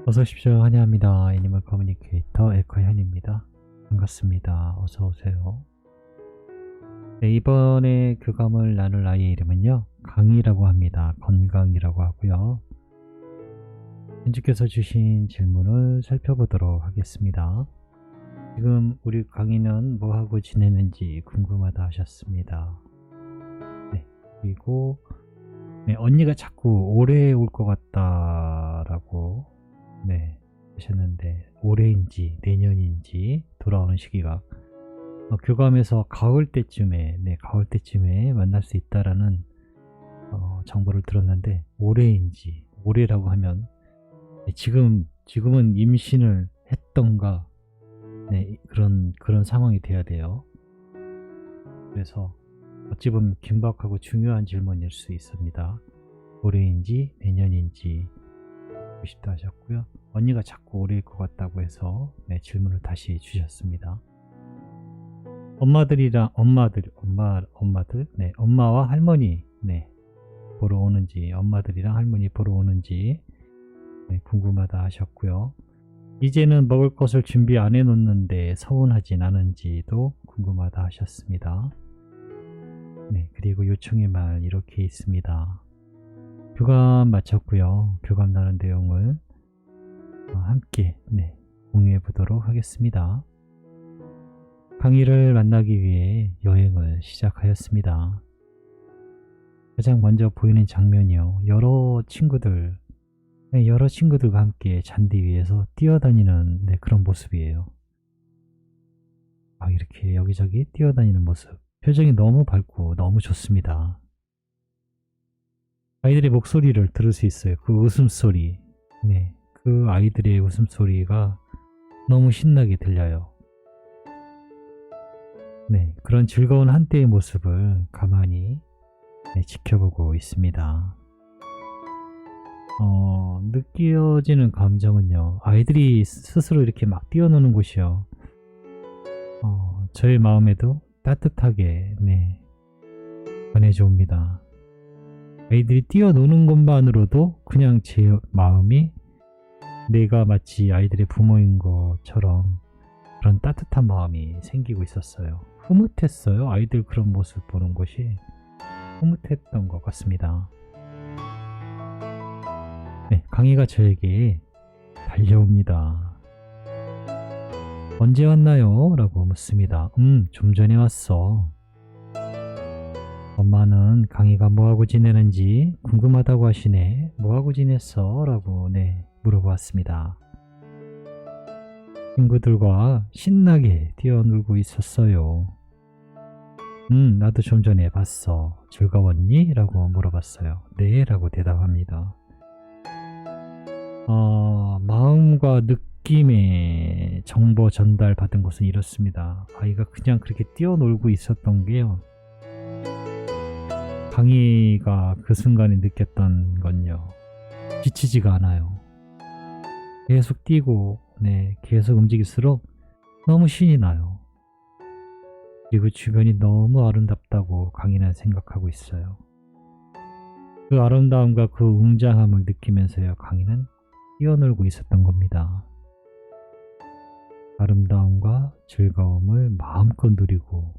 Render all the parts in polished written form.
어서 오십시오. 환영합니다. 애니멀 커뮤니케이터 에코현입니다. 반갑습니다. 어서 오세요. 네, 이번에 교감을 나눌 아이의 이름은요, 강이라고 합니다. 건강이라고 하고요. 현주께서 주신 질문을 살펴보도록 하겠습니다. 지금 우리 강이는 뭐하고 지내는지 궁금하다 하셨습니다. 네, 그리고 네, 언니가 자꾸 올해 올 것 같다라고 네, 하셨는데 올해인지 내년인지 돌아오는 시기가 교감에서 가을 때쯤에 가을 때쯤에 만날 수 있다라는 정보를 들었는데 올해라고 하면 지금은 임신을 했던가 그런 상황이 돼야 돼요. 그래서 어찌 보면 긴박하고 중요한 질문일 수 있습니다. 올해인지 내년인지 보고 싶다 하셨고요. 언니가 자꾸 올해일 것 같다고 해서 질문을 다시 주셨습니다. 엄마와 할머니 보러 오는지, 엄마들이랑 할머니 보러 오는지 궁금하다 하셨고요. 이제는 먹을 것을 준비 안 해놓는데 서운하진 않은지도 궁금하다 하셨습니다. 그리고 요청의 말 이렇게 있습니다. 교감 마쳤고요. 교감 나눈 내용을 함께 공유해 보도록 하겠습니다. 강이를 만나기 위해 여행을 시작하였습니다. 가장 먼저 보이는 장면이요. 여러 친구들과 함께 잔디 위에서 뛰어다니는 그런 모습이에요. 이렇게 여기저기 뛰어다니는 모습. 표정이 너무 밝고 너무 좋습니다. 아이들의 목소리를 들을 수 있어요. 그 웃음소리. 그 아이들의 웃음소리가 너무 신나게 들려요. 그런 즐거운 한때의 모습을 가만히 지켜보고 있습니다. 느껴지는 감정은요. 아이들이 스스로 이렇게 막 뛰어노는 곳이요. 저의 마음에도 따뜻하게 전해져 옵니다. 아이들이 뛰어노는 것만으로도 그냥 제 마음이 내가 마치 아이들의 부모인 것처럼 그런 따뜻한 마음이 생기고 있었어요. 흐뭇했어요. 아이들 그런 모습 보는 것이 흐뭇했던 것 같습니다. 강이가 저에게 달려옵니다. 언제 왔나요? 라고 묻습니다. 좀 전에 왔어. 엄마는 강이가 뭐하고 지내는지 궁금하다고 하시네. 뭐하고 지냈어? 라고 물어보았습니다. 친구들과 신나게 뛰어놀고 있었어요. 나도 좀 전에 봤어. 즐거웠니? 라고 물어봤어요. 네 라고 대답합니다. 마음과 느낌의 정보 전달 받은 것은 이렇습니다. 아이가 그냥 그렇게 뛰어놀고 있었던 게요. 강이가 그 순간에 느꼈던 건요. 지치지가 않아요. 계속 뛰고 계속 움직일수록 너무 신이 나요. 그리고 주변이 너무 아름답다고 강이는 생각하고 있어요. 그 아름다움과 그 웅장함을 느끼면서요. 강이는 뛰어놀고 있었던 겁니다. 아름다움과 즐거움을 마음껏 누리고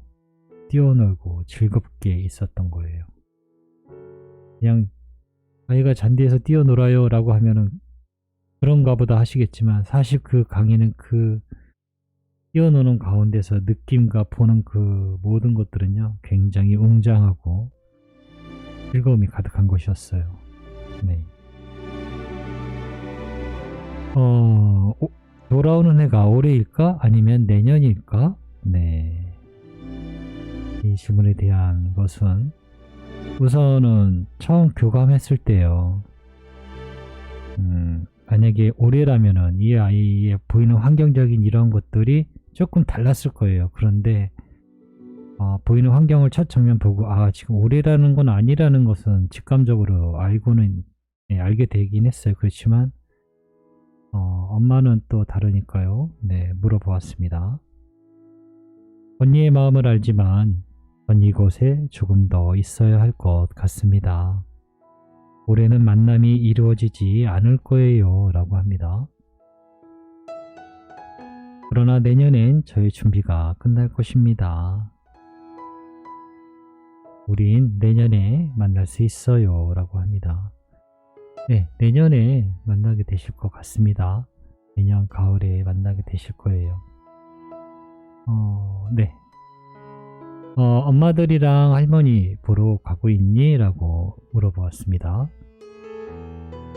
뛰어놀고 즐겁게 있었던 거예요. 그냥 아이가 잔디에서 뛰어놀아요 라고 하면은 그런가 보다 하시겠지만 사실 그 강이는 그 뛰어노는 가운데서 느낌과 보는 그 모든 것들은요 굉장히 웅장하고 즐거움이 가득한 것이었어요. 돌아오는 해가 올해일까 아니면 내년일까? 이 질문에 대한 것은 우선은 처음 교감했을 때요. 만약에 올해라면은 이 아이의 보이는 환경적인 이런 것들이 조금 달랐을 거예요. 그런데 보이는 환경을 첫 정면 보고 지금 올해라는 건 아니라는 것은 직감적으로 알게 되긴 했어요. 그렇지만 엄마는 또 다르니까요. 물어보았습니다. 언니의 마음을 알지만 전 이곳에 조금 더 있어야 할 것 같습니다. 올해는 만남이 이루어지지 않을 거예요 라고 합니다. 그러나 내년엔 저의 준비가 끝날 것입니다. 우린 내년에 만날 수 있어요 라고 합니다. 네, 내년에 만나게 되실 것 같습니다. 내년 가을에 만나게 되실 거예요. 네. 엄마들이랑 할머니 보러 가고 있니? 라고 물어보았습니다.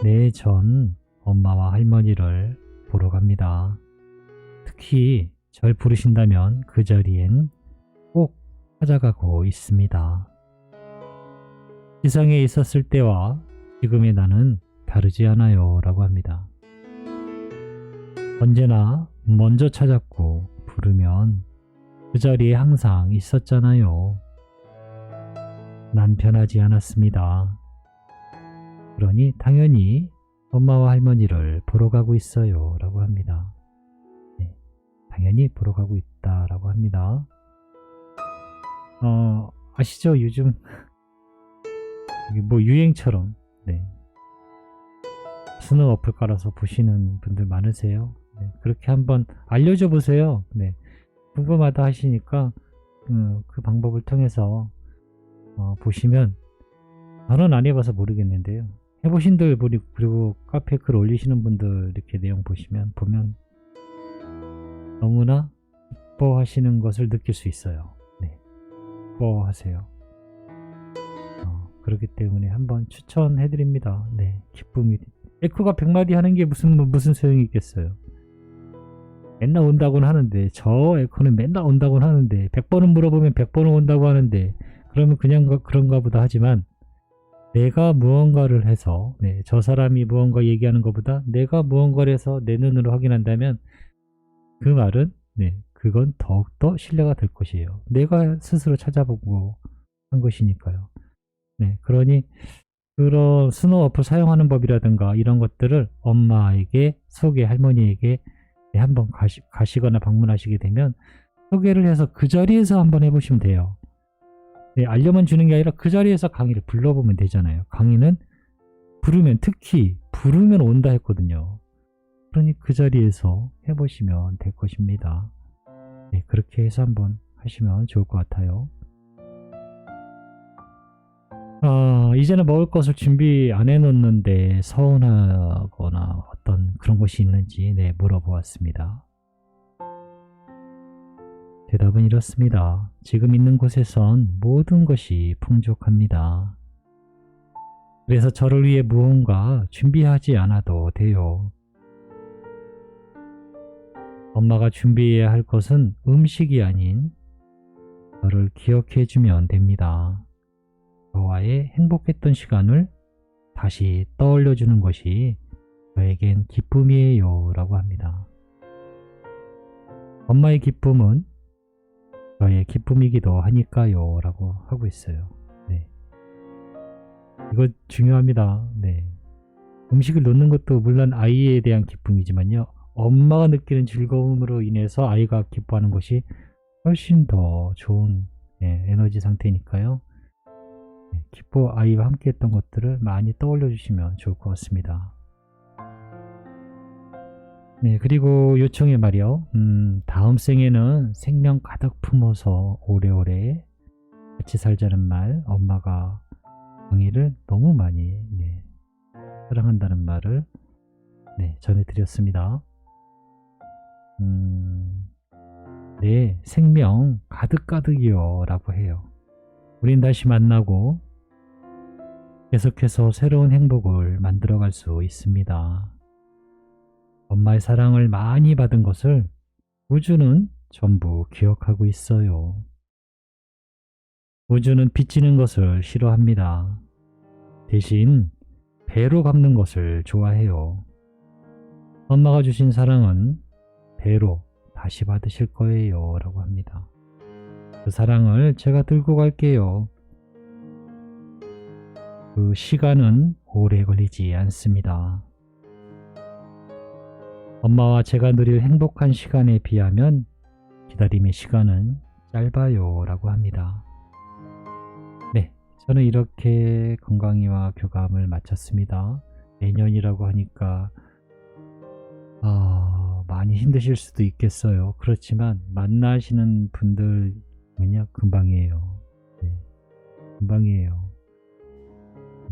네, 전 엄마와 할머니를 보러 갑니다. 특히 절 부르신다면 그 자리엔 꼭 찾아가고 있습니다. 지상에 있었을 때와 지금의 나는 다르지 않아요 라고 합니다. 언제나 먼저 찾았고 부르면 그 자리에 항상 있었잖아요. 난 변하지 않았습니다. 그러니 당연히 엄마와 할머니를 보러 가고 있어요 라고 합니다. 네, 당연히 보러 가고 있다 라고 합니다. 아시죠? 요즘 이게 뭐 유행처럼 네, 스노우 어플 깔아서 보시는 분들 많으세요. 네, 그렇게 한번 알려줘 보세요. 네, 궁금하다 하시니까 그 방법을 통해서 보시면, 저는 안 해봐서 모르겠는데요. 해보신 분들 그리고 카페 글 올리시는 분들 이렇게 내용 보면 너무나 기뻐하시는 것을 느낄 수 있어요. 네, 기뻐하세요. 그렇기 때문에 한번 추천해드립니다. 네, 기쁨이 에코가 100마디 하는 게 무슨 소용이 있겠어요. 맨날 온다고는 하는데, 저 에코는 맨날 온다고는 하는데 100번은 물어보면 100번은 온다고 하는데, 그러면 그냥 그런가 보다 하지만, 내가 무언가를 해서 네, 저 사람이 무언가 얘기하는 것보다 내가 무언가를 해서 내 눈으로 확인한다면 그 말은 네, 그건 더욱더 신뢰가 될 것이에요. 내가 스스로 찾아보고 한 것이니까요. 네, 그러니 그런 스노우 어플 사용하는 법이라든가 이런 것들을 엄마에게 할머니에게 네, 한번 가시거나 방문하시게 되면 소개를 해서 그 자리에서 한번 해보시면 돼요. 네, 알려만 주는 게 아니라 그 자리에서 강의를 불러보면 되잖아요. 강의는 특히 부르면 온다 했거든요. 그러니 그 자리에서 해보시면 될 것입니다. 네, 그렇게 해서 한번 하시면 좋을 것 같아요. 이제는 먹을 것을 준비 안 해놓는데 서운하거나 어떤 그런 것이 있는지 네, 물어보았습니다. 대답은 이렇습니다. 지금 있는 곳에선 모든 것이 풍족합니다. 그래서 저를 위해 무언가 준비하지 않아도 돼요. 엄마가 준비해야 할 것은 음식이 아닌 저를 기억해주면 됩니다. 저와의 행복했던 시간을 다시 떠올려주는 것이 저에겐 기쁨이에요 라고 합니다. 엄마의 기쁨은 저의 기쁨이기도 하니까요 라고 하고 있어요. 네, 이거 중요합니다. 네, 음식을 놓는 것도 물론 아이에 대한 기쁨이지만요, 엄마가 느끼는 즐거움으로 인해서 아이가 기뻐하는 것이 훨씬 더 좋은 에너지 상태니까요. 네, 아이와 함께 했던 것들을 많이 떠올려 주시면 좋을 것 같습니다. 네, 그리고 요청에 말이요. 다음 생에는 생명 가득 품어서 오래오래 같이 살자는 말, 엄마가 강의를 너무 많이 사랑한다는 말을 전해드렸습니다. 네, 생명 가득가득이요 라고 해요. 우린 다시 만나고 계속해서 새로운 행복을 만들어갈 수 있습니다. 엄마의 사랑을 많이 받은 것을 우주는 전부 기억하고 있어요. 우주는 빚지는 것을 싫어합니다. 대신 배로 갚는 것을 좋아해요. 엄마가 주신 사랑은 배로 다시 받으실 거예요 라고 합니다. 그 사랑을 제가 들고 갈게요. 그 시간은 오래 걸리지 않습니다. 엄마와 제가 누릴 행복한 시간에 비하면 기다림의 시간은 짧아요 라고 합니다. 네, 저는 이렇게 건강이와 교감을 마쳤습니다. 내년이라고 하니까 많이 힘드실 수도 있겠어요. 그렇지만 만나시는 분들은요 금방이에요. 네, 금방이에요.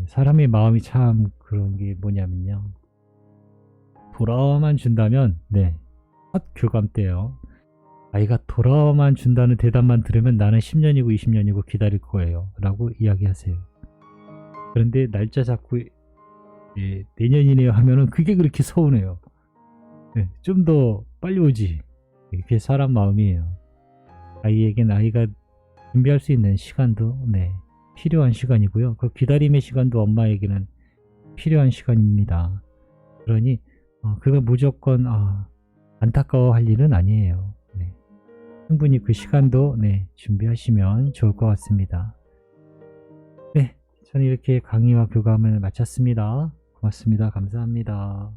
사람의 마음이 참 그런 게 뭐냐면요, 돌아만 준다면 첫 교감 때요, 아이가 돌아만 준다는 대답만 들으면 나는 10년이고 20년이고 기다릴 거예요 라고 이야기하세요. 그런데 날짜 잡고 내년이네요 하면은 그게 그렇게 서운해요. 좀 더 빨리 오지. 이게 사람 마음이에요. 아이에겐 아이가 준비할 수 있는 시간도 필요한 시간이고요. 그 기다림의 시간도 엄마에게는 필요한 시간입니다. 그러니 그거 무조건 안타까워할 일은 아니에요. 충분히 그 시간도 준비하시면 좋을 것 같습니다. 저는 이렇게 강의와 교감을 마쳤습니다. 고맙습니다. 감사합니다.